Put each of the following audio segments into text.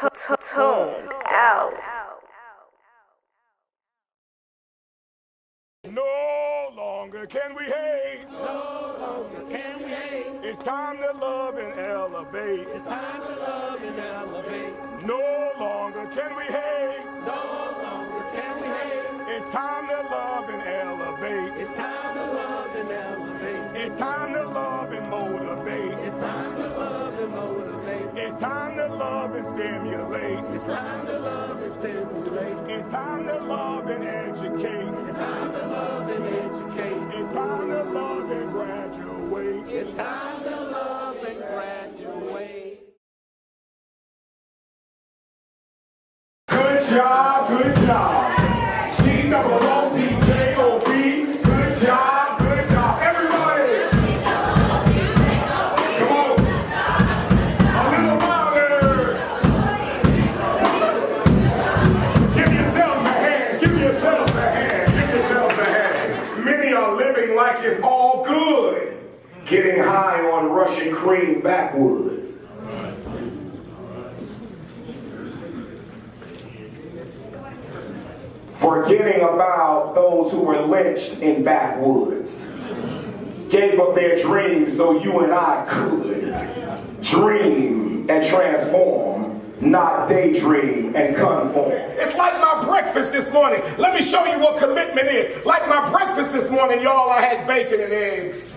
Tune out. No longer can we hate. No longer can we hate. It's time to love and elevate. It's time to love and elevate. No longer can we hate. No longer can we hate. It's time to love and elevate. It's time to love and elevate. It's time to love and motivate. It's time to love and motivate. It's time to love and stimulate. It's time to love and stimulate. It's time to love and educate. It's time to love and educate. It's time to love and graduate. It's time to love and graduate. Good job, good job. G-double-O-D-J-O-B. Good job, good job. Everybody. Come on. A little louder. Give yourselves a hand. Give yourselves a hand. Give yourselves a hand. Many are living like it's all good. Getting high on Russian cream backwoods. Forgetting about those who were lynched in backwoods. Gave up their dreams so you and I could dream and transform, not daydream and conform. It's like my breakfast this morning. Let me show you what commitment is. Like my breakfast this morning, y'all, I had bacon and eggs.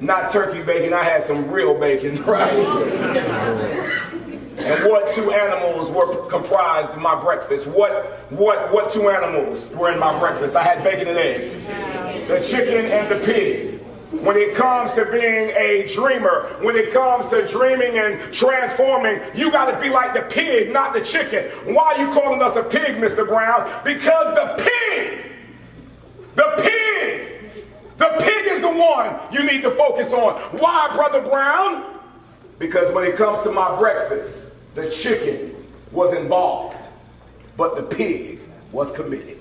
Not turkey bacon, I had some real bacon, right? And what two animals were comprised of my breakfast? What two animals were in my breakfast? I had bacon and eggs. The chicken and the pig. When it comes to being a dreamer, when it comes to dreaming and transforming, you got to be like the pig, not the chicken. Why are you calling us a pig, Mr. Brown? Because the pig is the one you need to focus on. Why, Brother Brown? Because when it comes to my breakfast, the chicken was involved, but the pig was committed.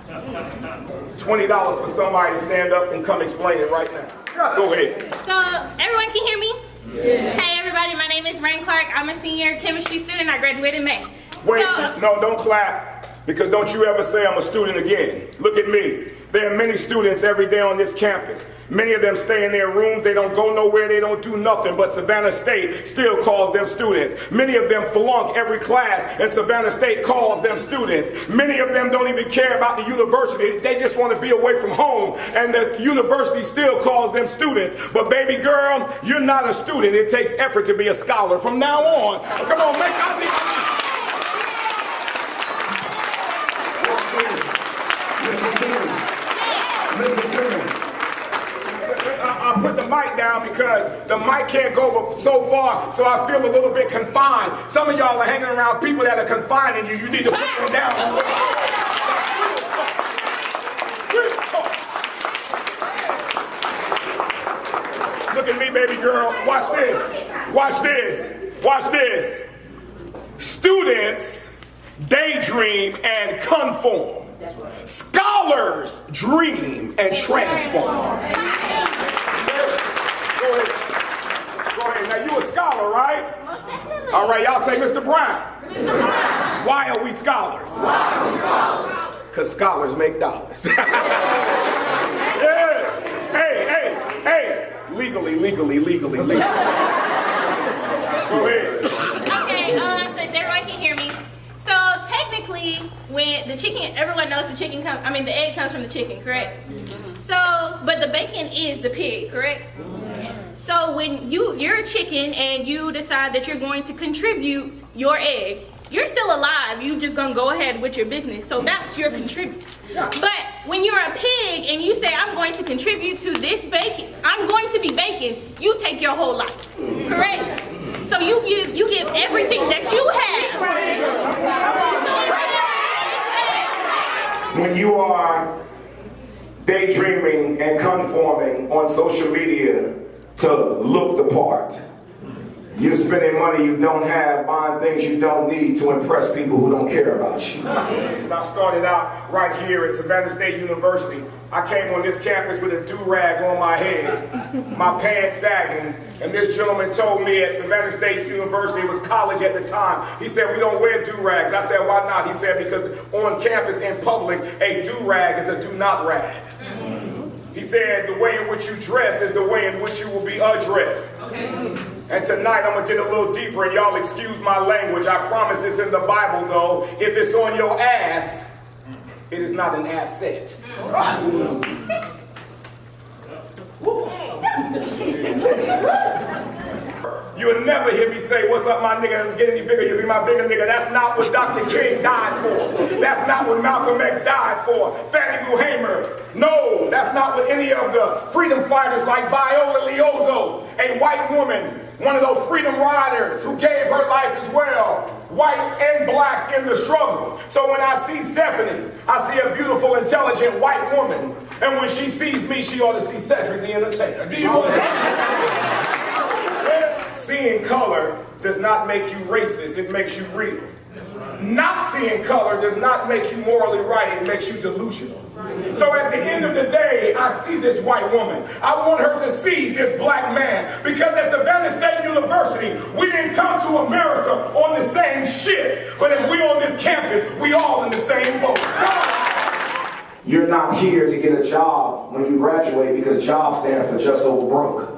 $20 for somebody to stand up and come explain it right now. Go ahead. So, everyone can hear me? Yes. Hey everybody, my name is Rain Clark. I'm a senior chemistry student. I graduated in May. Wait, no, don't clap. Because don't you ever say I'm a student again. Look at me. There are many students every day on this campus. Many of them stay in their rooms. They don't go nowhere. They don't do nothing. But Savannah State still calls them students. Many of them flunk every class, and Savannah State calls them students. Many of them don't even care about the university. They just want to be away from home, and the university still calls them students. But baby girl, you're not a student. It takes effort to be a scholar. From now on, come on, make out the... I put the mic down because the mic can't go so far, so I feel a little bit confined. Some of y'all are hanging around people that are confining you. You need to put them down. Look at me, baby girl. Watch this. Watch this. Watch this. Students daydream and conform. Scholars dream and transform. Go ahead. Now you a scholar, right? Most definitely. All right, y'all say Mr. Brown. Mr. Brown. Why are we scholars? Why are we scholars? Because scholars make dollars. Yes. Hey. Legally. Go ahead. Okay, since everyone can hear me. So technically, when the chicken, everyone knows the chicken comes, the egg comes from the chicken, correct? So, but the bacon is the pig, correct? So when you're a chicken and you decide that you're going to contribute your egg, you're still alive. You just gonna go ahead with your business. So that's your contribute. But when you're a pig and you say, I'm going to contribute to this bacon, I'm going to be bacon, you take your whole life, correct? So you give everything that you have. When you are daydreaming and conforming on social media to look the part, you're spending money you don't have, buying things you don't need to impress people who don't care about you. I started out right here at Savannah State University I came on this campus with a do-rag on my head, my pants sagging, and this gentleman told me at Savannah State University, it was college at the time, he said, we don't wear do-rags. I said, why not? He said, because on campus in public, a do-rag is a do-not rag. He said, the way in which you dress is the way in which you will be addressed. Okay. And tonight I'm going to get a little deeper, and y'all excuse my language. I promise it's in the Bible, though. If it's on your ass, it is not an asset. You will never hear me say, what's up, my nigga? Get any bigger, you'll be my bigger nigga. That's not what Dr. King died for. That's not what Malcolm X died for. Fannie Lou Hamer. No, that's not what any of the freedom fighters like Viola Liuzzo, a white woman, one of those freedom riders who gave her life as well, white and black in the struggle. So when I see Stephanie, I see a beautiful, intelligent white woman. And when she sees me, she ought to see Cedric the Entertainer. Do you understand? Seeing color does not make you racist, it makes you real. Not seeing color does not make you morally right, it makes you delusional. So at the end of the day, I see this white woman. I want her to see this black man. Because at Savannah State University, we didn't come to America on the same ship. But if we on this campus, we all in the same boat. You're not here to get a job when you graduate, because job stands for just over broke.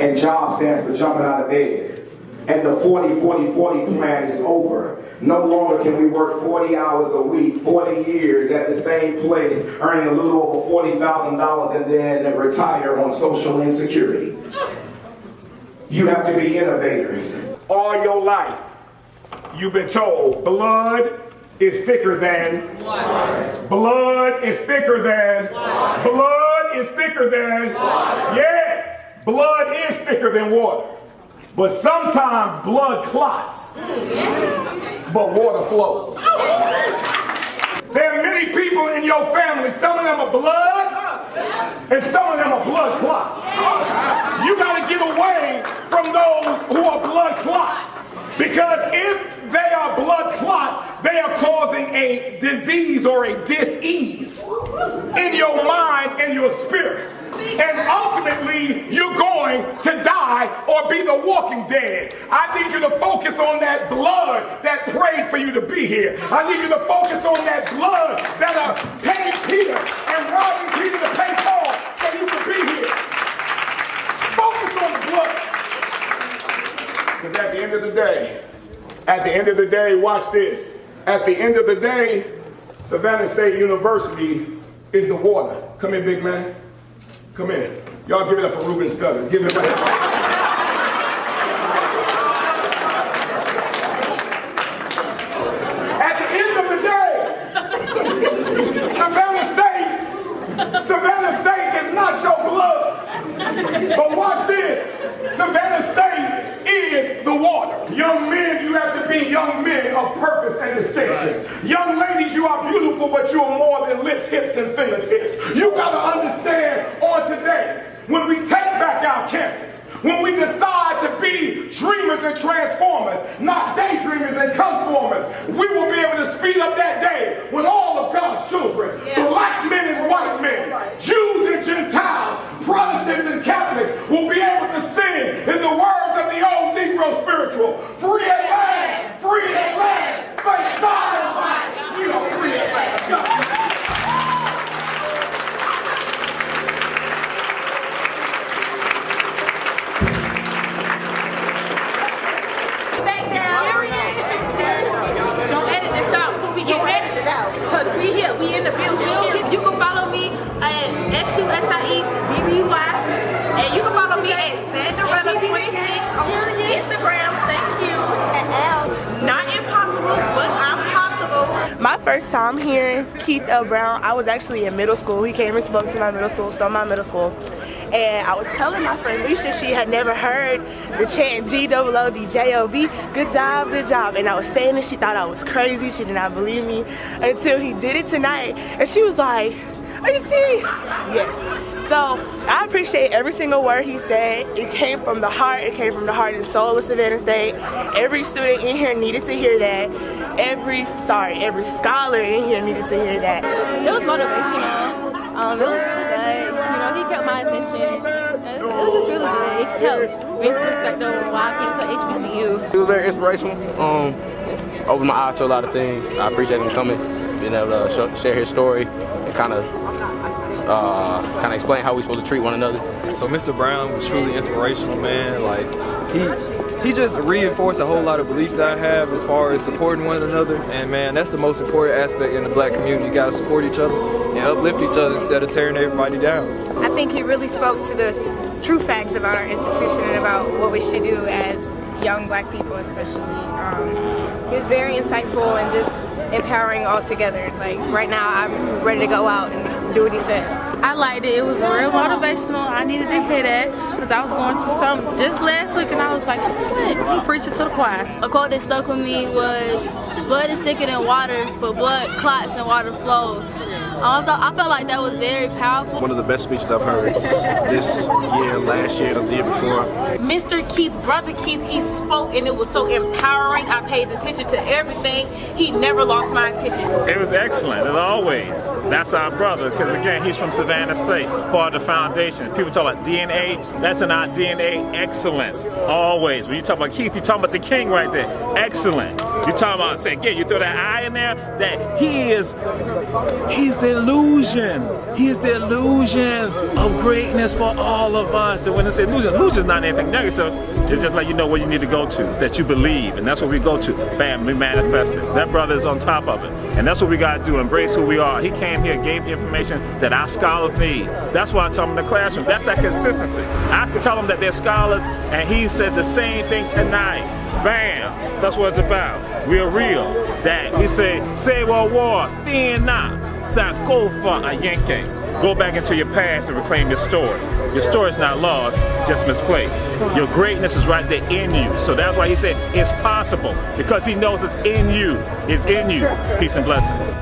And job stands for jumping out of bed. And the 40-40-40 plan is over. No longer can we work 40 hours a week, 40 years at the same place, earning a little over $40,000 and then retire on social insecurity. You have to be innovators. All your life, you've been told blood is thicker than water. Blood is thicker than water. Blood is thicker than water. Yes. Blood is thicker than water, but sometimes blood clots, but water flows. There are many people in your family, some of them are blood, and some of them are blood clots. You got to get away from those who are blood clots, because if they are blood clots, they are causing a disease or a dis-ease in your mind and your spirit. And ultimately, you're going to die or be the walking dead. I need you to focus on that blood that prayed for you to be here. I need you to focus on that blood that paid Peter and robbing Peter to pay Paul so you can be here. Focus on the blood. Because at the end of the day, watch this. At the end of the day, Savannah State University is the water. Come here, big man. Come in. Y'all give it up for Ruben Studdard. Give it up. At the end of the day, Savannah State is not your blood. But watch this. Savannah State is the water. Young men, you have to be young men of purpose and distinction. Young ladies, you are beautiful, but you are more than lips, hips, and fingertips. You got to understand on today, when we take back our campus, when we decide to be dreamers and transformers, not daydreamers and conformers, we will be able to speed up that day when all of God's children, black men and white men, Jews and Gentiles, Protestants and Catholics, will be able to sing in the words of the old Negro spiritual, free at last, free at last, thank God Almighty, we are free at last. God. We in the building. You can follow me at SUSIEBBY, and you can follow me at Zanderella26 on Instagram. Thank you. Not impossible, but I'm possible. My first time hearing Keith L. Brown, I was actually in middle school. He came and spoke to my middle school, so my middle school. And I was telling my friend Leisha she had never heard the chant G-O-O-D-J-O-B, good job, good job. And I was saying it, she thought I was crazy, she did not believe me until he did it tonight. And she was like, are you serious? Yes. So I appreciate every single word he said. It came from the heart, it came from the heart and soul of Savannah State. Every student in here needed to hear that. Every scholar in here needed to hear that. It was motivational. It was really good. You know, he kept my attention. It was just really good. It kept me respectful while I came to HBCU. It was very inspirational. Opened my eyes to a lot of things. I appreciate him coming, being able to share his story and kind of explain how we're supposed to treat one another. So Mr. Brown was truly inspirational, man. Like he just reinforced a whole lot of beliefs that I have as far as supporting one another. And man, that's the most important aspect in the black community. You gotta support each other and uplift each other instead of tearing everybody down. I think he really spoke to the true facts about our institution and about what we should do as young black people especially. He was very insightful and just empowering altogether. Like right now I'm ready to go out and do what he said. I liked it. It was real motivational. I needed to hear that because I was going through something just last week and I was like, I'm preaching to the choir. A quote that stuck with me was, blood is thicker than water, but blood clots and water flows. I felt like that was very powerful. One of the best speeches I've heard this year, last year, and the year before. Mr. Keith, Brother Keith, he spoke and it was so empowering. I paid attention to everything. He never lost my attention. It was excellent, as always. That's our brother, because again, he's from Savannah State, part of the foundation. People talk about DNA, that's in our DNA, excellence, always. When you talk about Keith, you're talking about the king right there, excellent. You're talking about, say, again, you throw that I in there, that he's the illusion. He is the illusion of greatness for all of us. And when they say illusion is not anything negative. It's just like you know where you need to go to, that you believe, and that's what we go to. Bam, we manifest it. That brother is on top of it. And that's what we got to do, embrace who we are. He came here, gave information that our scholars need. That's why I tell them in the classroom. That's that consistency. I tell them that they're scholars, and he said the same thing tonight. Bam, that's what it's about. We are real. That we say war, fear not. Say go for a Yankee. Go back into your past and reclaim your story. Your story is not lost, just misplaced. Your greatness is right there in you. So that's why he said it's possible, because he knows it's in you. It's in you. Peace and blessings.